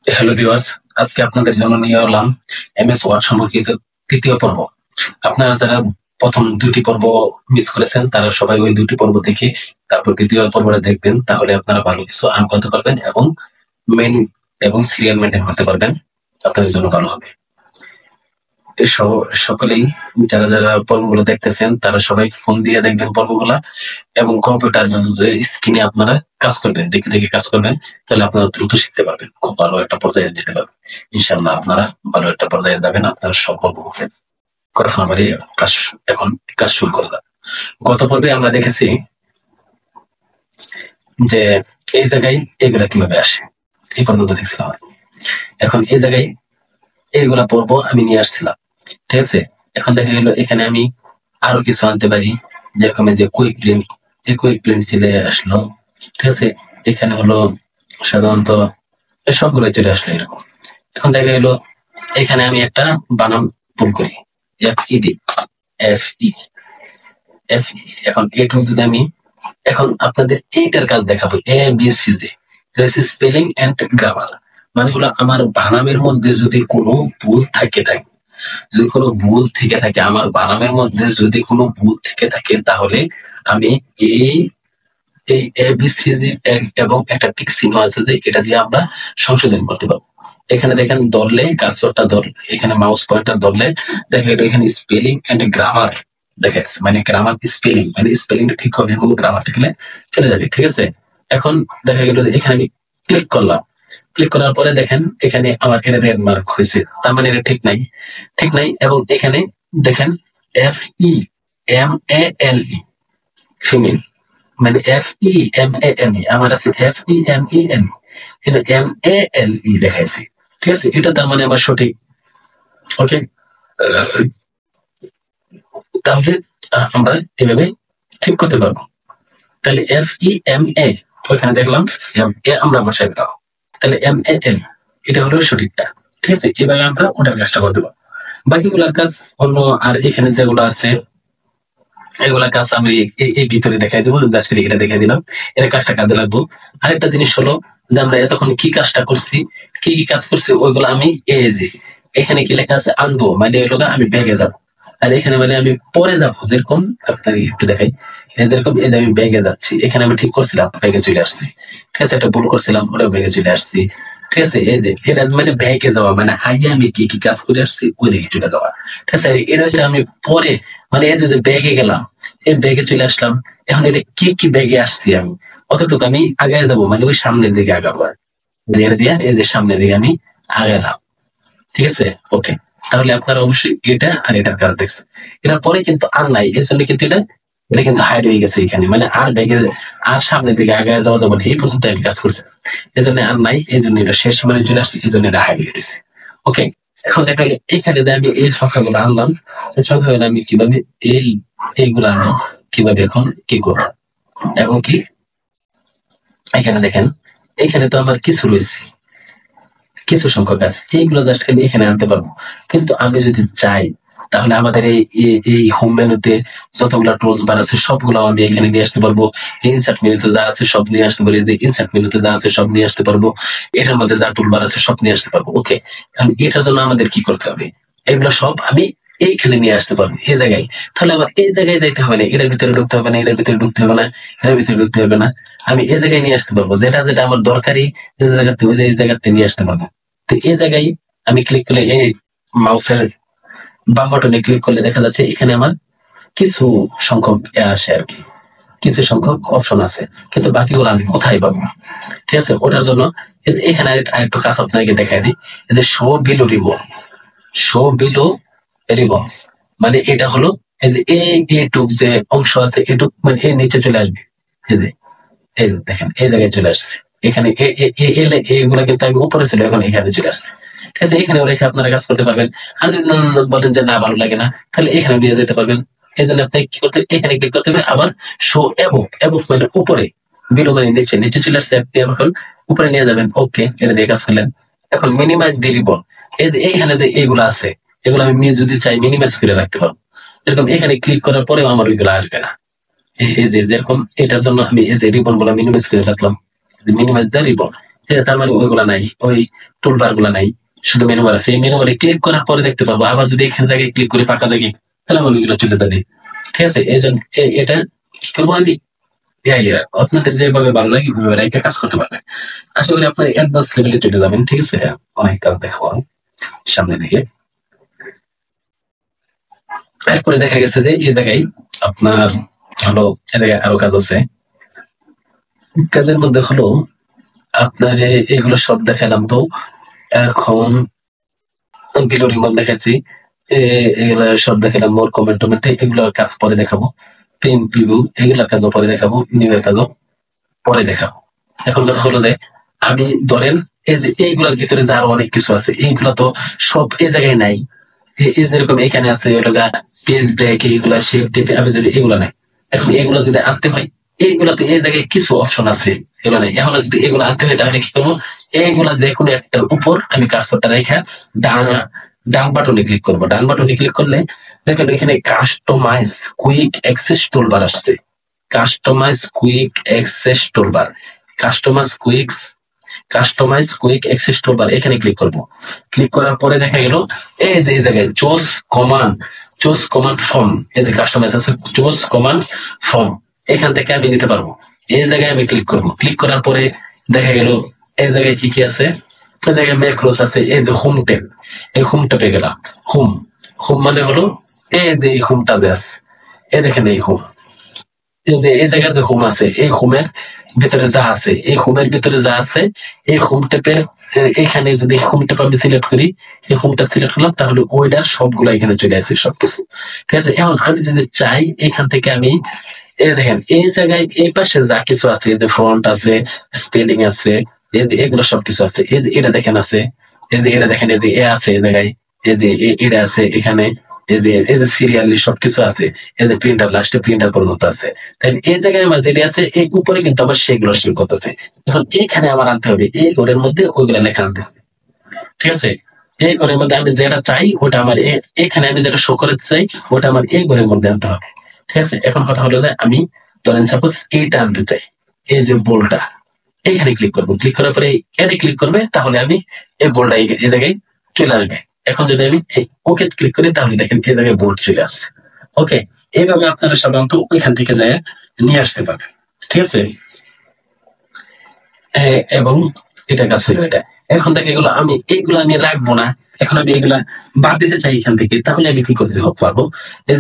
Hello viewers, আজকে আপনাদের জন্য নিয়ে এলাম এমএস ওয়ার্ড সম্পর্কিত তৃতীয় পর্ব। আপনারা যারা প্রথম দুটি পর্ব মিস করেছেন তারা সবাই ওই দুটি পর্ব দেখে তারপর তৃতীয় পর্বটা দেখবেন, তাহলে আপনারা ভালো কিছু আর্ন করতে পারবেন এবং মেন এবং সিরিয়াল মেনটেন করতে পারবেন। আপনাদের জন্য ভালো হবে। সকলেই যারা যারা পর্বগুলো দেখতেছেন তারা সবাই ফোন দিয়ে দেখবেন পর্বগুলা, এবং কম্পিউটার স্ক্রিনে আপনারা কাজ করবেন, দেখে দেখে কাজ করবেন। তাহলে আপনারা দ্রুত শিখতে পারবেন, খুব ভালো একটা পর্যায়ে যেতে পারবেন। ইনশাল্লাহ আপনারা ভালো একটা পর্যায়ে যাবেন। আপনারা সব পর্বকে কথা না বাড়িয়ে এখন কাজ শুরু করে দেন। গত পর্বে আমরা দেখেছি যে এই জায়গায় এগুলা কিভাবে আসে, এই পর্যন্ত দেখছিলাম। এখন এই জায়গায় এইগুলা পর্ব আমি নিয়ে আসছিলাম, ঠিক আছে। এখন দেখা গেল এখানে আমি আরো কিছু আনতে পারি, যেরকম এই যে কুইক প্রিন্ট, এই কুইক প্রিন্ট চলে আসলো, ঠিক আছে। এখানে হলো সাধারণত সবগুলো চলে আসলো এরকম। এখন দেখা গেল এখানে আমি একটা বানান ভুল করি, FE দিই, FE FE। এখন এটুকু যদি আমি এখন আপনাদের এইটার কাজ দেখাবো, ABC তে স্পেলিং এন্ড গ্রামার, মানে হলো আমার বানামের মধ্যে যদি কোনো ভুল থাকে, যদি কোনো ভুল থেকে থাকে, আমার বানামের মধ্যে যদি কোনো ভুল থেকে থাকে, তাহলে আমি এই এই ABCD এবং একটা টিক চিহ্ন আছে যে এটা দিয়ে আমরা সংশোধন করতে পারবো। এখানে দেখেন ধরলে কার্সরটা এখানে মাউস পয়েন্টার ধরলে দেখা গেল এখানে স্পেলিং এন্ড গ্রামার দেখা যাচ্ছে, মানে গ্রামার স্পেলিং, মানে স্পেলিংটা ঠিক হবে এবং গ্রামারটা গেলে চলে যাবে, ঠিক আছে। এখন দেখা গেল এখানে আমি ক্লিক করলাম, ক্লিক করার পরে দেখেন এখানে আমার এখানে রেড মার্ক হয়েছে, তার মানে এটা ঠিক নাই, ঠিক নাই। এবং এখানে দেখেন FEMALE ফিমেল, মানে FEMALE, আমার আছে FEMEL, কিন্তু MALE দেখাইছে, ঠিক আছে। এটা তার মানে আমার সঠিক, ওকে। তাহলে আমরা এভাবে ঠিক করতে পারবো। তাহলে FEMA ওইখানে দেখলাম, আমরা বসাই দিলাম, তাহলে MAL এটা হলো সঠিকটা, ঠিক আছে। এভাবে আমরা ওটার কাজটা করে দেবো। বাকিগুলার কাজ অন্য, আর এখানে যেগুলো আছে এগুলা কাজ আমি এই ভিতরে দেখাই দেবো, জাস্ট এটা দেখাই দিলাম, এর কাজটা কাজে লাগবো। আরেকটা জিনিস হলো যে আমরা এতক্ষণ কি কাজটা করছি, কি কি কাজ করছি, ওইগুলো আমি এই যে এখানে কি লেখা আছে আনবো, মানে ওইগুলো আমি ব্যাগে যাবো, আর এখানে মানে আমি পরে যাবো, যেরকম আপনাকে একটু দেখাই, যেরকম এই যে আমি ব্যাগে যাচ্ছি, এখানে আমি ঠিক করছিলাম ব্যাগে চলে আসছি, ঠিক আছে। একটা ভুল করছিলাম, ওটা ব্যাগে চলে আসছি, ঠিক আছে। এই যে এটা মানে ব্যাগে যাওয়া, মানে আগে আমি কি কি কাজ করে আসছি ওই দিকে চলে যাওয়া, ঠিক আছে। এটা হচ্ছে আমি পরে, মানে এই যে ব্যাগে গেলাম, এই ব্যাগে চলে আসলাম, এখন এটা কি কি ব্যাগে আসছি আমি, অতটুকু আমি আগে যাবো, মানে ওই সামনের দিকে আগাবো, ধীরে ধীরে এই যে সামনের দিকে আমি আগালাম, ঠিক আছে, ওকে। তাহলে আপনারা অবশ্যই এটা আর এটার কাজ দেখছেন। এটার পরে কিন্তু আর নাই, এর জন্য কিন্তু এটা এটা কিন্তু হাইড হয়ে গেছে এখানে, মানে আর ব্যাগে আর সামনের দিকে আগে যাওয়া যাবে না, এই পর্যন্ত আমি কাজ করছি, এই জন্য আর নাই, এই জন্য এটা শেষ মানে চলে আসছে, এই জন্য এটা হাইড হয়ে গেছে, ওকে। এখন দেখা গেল এইখানে আমি এই সংখ্যাগুলো আনলাম, এই সংখ্যাগুলো আমি কিভাবে এই এইগুলো আমি কিভাবে এখন কি করবো, এবং কি এখানে দেখেন এখানে তো আমার কিছু রয়েছে, কিছু সংখ্যক আছে, এইগুলো জাস্ট খালি এখানে আনতে পারবো। কিন্তু আমি যদি চাই তাহলে আমাদের এই হোম মেনুতে যতগুলো টুলস বার আছে সবগুলো আমি এখানে নিয়ে আসতে পারবো। ইনসার্ট মেনুতে যা আছে সব নিয়ে আসতে পারি, ইনসার্ট মেনুতে যা আছে সব নিয়ে আসতে পারবো, এটার মধ্যে যা টুল বার আছে সব নিয়ে আসতে পারবো, ওকে। এখন এটার জন্য আমাদের কি করতে হবে, এগুলো সব আমি এইখানে নিয়ে আসতে পারবো এই জায়গায়। তাহলে আমার এই জায়গায় যাইতে হবে না, এটার ভিতরে ঢুকতে হবে না, এটার ভিতরে ঢুকতে হবে না, এটার ভিতরে ঢুকতে হবে না, আমি এই জায়গায় নিয়ে আসতে পারবো, যেটা যেটা আমার দরকারি, যে জায়গাতে ওই জায়গাতে নিয়ে আসতে পারবো। তো এই জায়গায় আমি ক্লিক করলে এই মাউসের বাম বাটনে ক্লিক করলে দেখা যাচ্ছে এখানে আমার কিছু সংখ্যক আসে আর কি, কিছু সংখ্যক অপশন আছে, কিন্তু বাকিগুলো আমি কোথায় পাবো, ঠিক আছে। ওটার জন্য এখানে আরেকটু কাজ আপনাকে দেখাই দিই, যে show below ribbons, show below ribbons, মানে এটা হলো এই যে এইটুক যে অংশ আছে এটুক, মানে এর নিচে চলে আসবে, এই যে এই যে দেখেন এই জায়গায় চলে আসছে, এখানে এইগুলা কিন্তু আমি উপরে ছিল, এখন এখানে চলে আসছে, ঠিক আছে। এখানে রেখে আপনারা কাজ করতে পারবেন। আর যদি বলেন যে না ভালো লাগে না, তাহলে এখানে নিয়ে যেতে পারবেন। এই জন্য আপনি কি করতে, এখানে ক্লিক করতে হবে, আবার শো এবং এবং মানে উপরে, বিলো মানে নিচে, নিচে চলে আসছে, আপনি এখন উপরে নিয়ে যাবেন, ওকে, এটা দিয়ে কাজ করলেন। এখন মিনিমাইজ দি রিবন, এই যে এইখানে যে এইগুলো আছে, এগুলো আমি যদি চাই মিনিমাইজ করে রাখতে পারবো, এরকম এখানে ক্লিক করার পরেও আমার ওইগুলো আসবে না। এই যে যেরকম এটার জন্য আমি এই যে রিবন গুলো মিনিমাইজ করে রাখলাম, মিনিমাইজ দ্য রিবন, ঠিক আছে, তার মানে ওইগুলা নাই, ওই টুলবার গুলা নাই, শুধু মেনু বার আছে। এই মেনু বারে ক্লিক করার পরে দেখতে পাবো, আবার যদি এখান থেকে ক্লিক করে ফাঁকা দেখি তাহলে আমার ওইগুলো চলে যাবে। ঠিক আছে, এই জন্য এটা কি করবো আমি, আপনাদের যেভাবে ভালো লাগে ওইভাবে রেখে কাজ করতে পারবেন। আশা করি আপনার অ্যাডভান্স লেভেলে চলে যাবেন। ঠিক আছে, অনেক কাজ দেখো সামনে দিকে। এরপরে দেখা গেছে যে এই জায়গায় আপনার হলো, এ জায়গায় আরো কাজ আছে। কাজের মধ্যে হলো আপনার এগুলো সব দেখালাম। তো এখন গ্যালারি মন দেখাচ্ছি, এগুলা সব দেখালাম। মোর কমেন্ট টমেন্ট এগুলোর কাজ পরে দেখাবো। প্রিন্ট প্রিভিউ এগুলোর কাজও পরে দেখাবো। নিউ এর কাজও পরে দেখাবো। এখন কথা হলো যে আমি ধরেন এই যে এইগুলোর ভিতরে যে আরো অনেক কিছু আছে, এইগুলো তো সব এই জায়গায় নাই। এই যেরকম এখানে আছে পেজ ব্রেক, এইগুলা শেপ টেপ, আমি যদি এগুলো নাই, এখন এগুলো যদি আনতে হয়, এইগুলা তো এই জায়গায় কিছু অপশন আছে, এগুলো নেই। এখন যদি এগুলো আনতে হয় তাহলে কি করবো, এইগুলা যে কোনো একটার উপর আমি কার্সরটা রেখে ডান ডান বাটনে ক্লিক করবো। ডান বাটনে ক্লিক করলে দেখেন এখানে কাস্টমাইজ কুইক অ্যাক্সেস টুলবার আসছে। Customise quick access toolbar, customise quicks customise quick access toolbar, এখানে ক্লিক করব। ক্লিক করার পরে দেখা গেল এই যে এই জায়গায় চুজ কমান্ড ফর্ম, এই যে কাস্টমাইজ আছে চুজ কমান্ড ফর্ম, এখান থেকে আমি নিতে পারবো। এই জায়গায় আমি ক্লিক করব। ক্লিক করার পরে দেখা গেল এই জায়গায় কি কি আছে, এই জায়গায় ম্যাক্রোস আছে। এই যে হোম ট্যাব, এই হোম ট্যাবে গেলাম। হোম হোম মানে হলো এই যে এই হোমটা যে আছে, এই দেখেন এই হোম, এই যে এই জায়গার যে হোম আছে, এই হোমের ভিতরে যা আছে, এই হোমের ভিতরে যা আছে, এই হোম ট্যাপে এখানে যদি হোম ট্যাপ আমি সিলেক্ট করি, এই হোম ট্যাপ সিলেক্ট করলাম, তাহলে ওইটার সবগুলো এখানে চলে আসে সবকিছু। ঠিক আছে, এখন আমি যদি চাই এখান থেকে আমি এই দেখেন এই জায়গায় এই পাশে যা কিছু আছে, এই যে ফ্রন্ট আছে, স্পেলিং আছে, এই যে এগুলো সবকিছু আছে। এই যে এটা দেখেন আছে, এই যে এটা দেখেন, এই যে এ আছে এই জায়গায়, এই যে এটা আছে এখানে, এই যে সিরিয়ালি সবকিছু আছে, এই যে প্রিন্টার লাস্টে প্রিন্টার পর্যন্ত আছে। তাহলে এই জায়গায় আমার যেটা আছে এই উপরে কিন্তু আবার সেগুলো শো করতেছে। এখন এখানে আমার আনতে হবে, এই ঘরের মধ্যে ওইগুলো লেখা আনতে হবে। ঠিক আছে, এই ঘরের মধ্যে আমি যেটা চাই ওটা আমার এখানে আমি যেটা শো করতে চাই ওটা আমার এই ঘরের মধ্যে আনতে হবে। ঠিক আছে, এখন কথা হলো যে আমি ধরেন সাপোজ এইটা আনতে চাই, এই যে বোল্ডটা, এখানে ক্লিক করবো। ক্লিক করার পরে এখানে ক্লিক করবে, তাহলে আমি এই বোল্ডটা এই জায়গায় চলে আসবে। এখন যদি আমি ওকে ক্লিক করি তাহলে দেখেন এই জায়গায় বোল্ড চলে আসছে। ওকে, এইভাবে আপনারা সাধারণত ওইখান থেকে যায় নিয়ে আসতে পারবেন। ঠিক আছে, এবং এটা কাজ হলো এটা। এখন থেকে এগুলো আমি এইগুলা নিয়ে রাখবো না, এখন আমি এগুলা বাদ দিতে চাই এখান থেকে, তাহলে আমি কি করতে পারবো,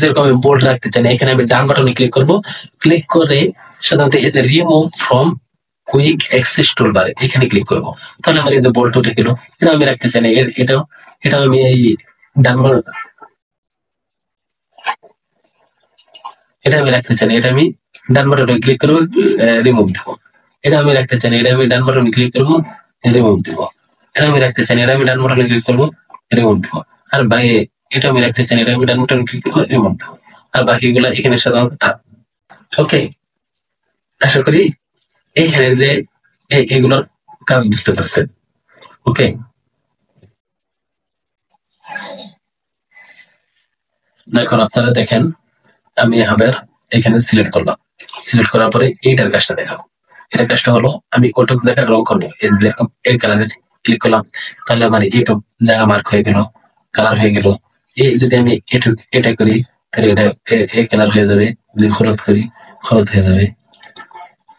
যেরকম আমি বোল্ড রাখতে চাই না, এখানে আমি ডান বাটনে ক্লিক করবো। ক্লিক করে সাধারণত এই যে remove from quick access toolbar, এখানে ক্লিক করবো। তাহলে আমার এই যে বোল্ড উঠে গেল, এটা আমি রাখতে চাই না। এটাও এটাও আমি এই ডান এটা আমি রাখতে চাই না, এটা আমি ডান বাটনে ক্লিক করবো, রিমুভ দেবো। এটা আমি রাখতে চাই না, এটা আমি ডান বাটনে ক্লিক করবো, রিমুভ দেবো। এটা আমি রাখতে চাই না, এটা আমি ডান বাটনে ক্লিক করবো, রিমুভ দেবো। আর ভাই এটা আমি রাখতে চাই না, এটা আমি ডান বাটনে ক্লিক করবো, রিমুভ দেবো। আর বাকিগুলো এখানে সাধারণত থাক। ওকে, আশা করি এইখানে যে এগুলোর কাজ বুঝতে পারছেন। ওকে, এখন আপনারা দেখেন আমি আবার এখানে সিলেক্ট করলাম। সিলেক্ট করার পরে এইটার কাজটা দেখাবো। এটার কাজটা হলো আমি ওটুক জায়গা রং করবো, এরকম এই কালারে ক্লিক করলাম, তাহলে আমার এইটুক জায়গা মার্ক হয়ে গেল, কালার হয়ে গেল। এই যদি আমি এটুক এটা করি তাহলে এটা এই কালার হয়ে যাবে, যদি হলুদ করি হলুদ হয়ে যাবে।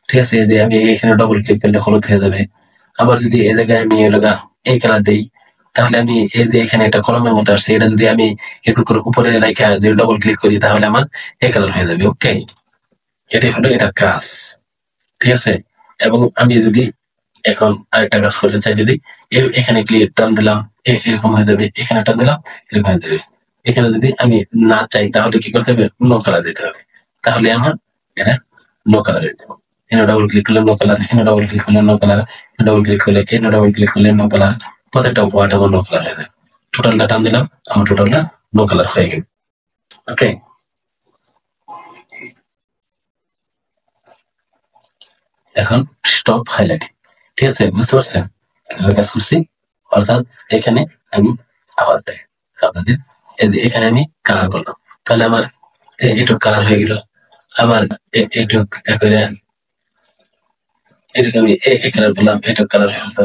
ঠিক আছে, এই যে আমি এখানে ডবল ক্লিক করলে হলুদ হয়ে যাবে। আবার যদি এই জায়গায় আমি এই কালার দিই, তাহলে আমি এই যে এখানে একটা কলমের মতো আসছে, এটা যদি আমি একটু করে উপরে রেখে যদি ডবল ক্লিক করি তাহলে আমার এই কালার হয়ে যাবে। ওকে, এটাই হলো এটা কাজ। ঠিক আছে, এবং আমি যদি এখন আরেকটা কাজ করতে চাই, যদি এখানে ক্লিক টান দিলাম এরকম হয়ে যাবে, এখানে টান দিলাম এরকম হয়ে যাবে। এখানে যদি আমি না চাই তাহলে কি করতে হবে, নো কালার দিতে হবে। তাহলে আমার এটা নো কালার দিতে হবে। এখানে ডবল ক্লিক করলে নো কালার, এখানে ডবল ক্লিক করলে নো কালার, ডবল ক্লিক করলে এখানে ডবল ক্লিক করলে নো কালার, প্রত্যেকটা ওয়ার্ড আমার নো কালার হয়ে যাবে। টোটালটা টান দিলাম, আমার টোটালটা নো কালার হয়ে গেল। ওকে, এখন স্টপ হাইলাইট। ঠিক আছে, বুঝতে পারছেন কাজ করছি। অর্থাৎ এখানে আমি আবার দেখ আপনাদের এখানে আমি কালার করলাম, তাহলে আমার এটুক কালার হয়ে গেল। আবার এটুক এটাকে আমি এ কালার বললাম, এটা কালার বললাম।